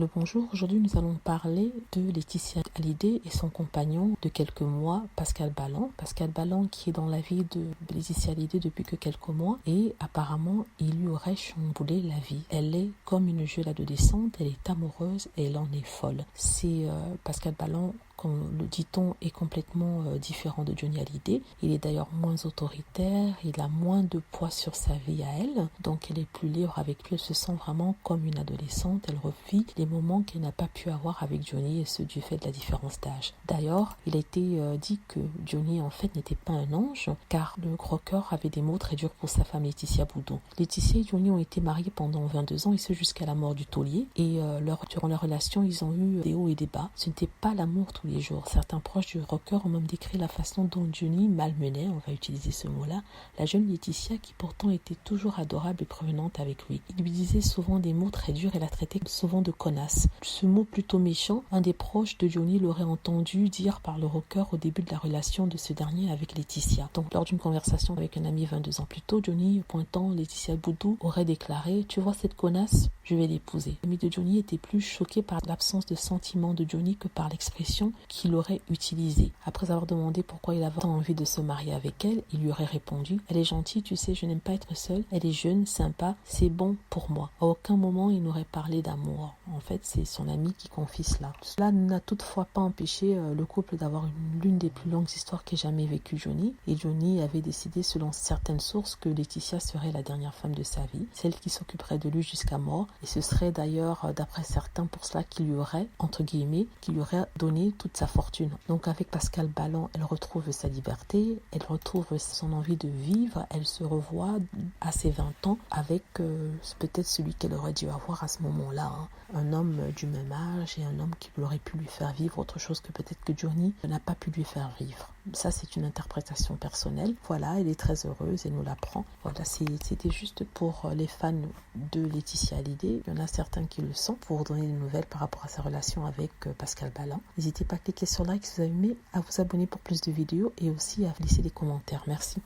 Allô, bonjour. Aujourd'hui, nous allons parler de Laetitia Hallyday et son compagnon de quelques mois, Pascal Ballan. Pascal Ballan qui est dans la vie de Laetitia Hallyday depuis que quelques mois et apparemment, il lui aurait chamboulé la vie. Elle est comme une jeune adolescente, elle est amoureuse et elle en est folle. C'est Pascal Ballan, comme le dit-on, est complètement différent de Johnny Hallyday. Il est d'ailleurs moins autoritaire, il a moins de poids sur sa vie à elle, donc elle est plus libre avec lui, elle se sent vraiment comme une adolescente, elle revit les moments qu'elle n'a pas pu avoir avec Johnny et ce du fait de la différence d'âge. D'ailleurs, il a été dit que Johnny en fait n'était pas un ange, car le rocker avait des mots très durs pour sa femme Laetitia Boudon. Laetitia et Johnny ont été mariés pendant 22 ans et ce jusqu'à la mort du taulier, et durant leur relation, ils ont eu des hauts et des bas. Ce n'était pas l'amour tous les jours. Certains proches du rocker ont même décrit la façon dont Johnny malmenait, on va utiliser ce mot-là, la jeune Laetitia qui pourtant était toujours adorable et prévenante avec lui. Il lui disait souvent des mots très durs et la traitait souvent de connasse. Ce mot plutôt méchant, un des proches de Johnny l'aurait entendu dire par le rocker au début de la relation de ce dernier avec Laetitia. Donc lors d'une conversation avec un ami 22 ans plus tôt, Johnny, pointant Laetitia Boudon, aurait déclaré « Tu vois cette connasse ? Je vais l'épouser ». L'ami de Johnny était plus choqué par l'absence de sentiment de Johnny que par l'expression qu'il aurait utilisée. Après avoir demandé pourquoi il avait envie de se marier avec elle, il lui aurait répondu « Elle est gentille, tu sais, je n'aime pas être seule. Elle est jeune, sympa, c'est bon pour moi ». À aucun moment il n'aurait parlé d'amour. En fait, c'est son ami qui confie cela. Cela n'a toutefois pas empêché le couple d'avoir l'une des plus longues histoires qu'ait jamais vécu Johnny. Et Johnny avait décidé, selon certaines sources, que Laetitia serait la dernière femme de sa vie, celle qui s'occuperait de lui jusqu'à mort. Et ce serait d'ailleurs, d'après certains, pour cela qu'il lui aurait, entre guillemets, qu'il lui aurait donné toute sa fortune. Donc avec Pascal Ballan, elle retrouve sa liberté, elle retrouve son envie de vivre, elle se revoit à ses 20 ans avec peut-être celui qu'elle aurait dû avoir à ce moment-là, hein. Un homme du même âge et un homme qui aurait pu lui faire vivre autre chose que peut-être que Johnny n'a pas pu lui faire vivre. Ça, c'est une interprétation personnelle. Voilà, elle est très heureuse, elle nous l'apprend. Voilà, c'était juste pour les fans de Laetitia Hallyday. Il y en a certains qui le sont, pour vous donner des nouvelles par rapport à sa relation avec Pascal Ballan. N'hésitez pas à cliquer sur like si vous avez aimé, à vous abonner pour plus de vidéos et aussi à laisser des commentaires. Merci.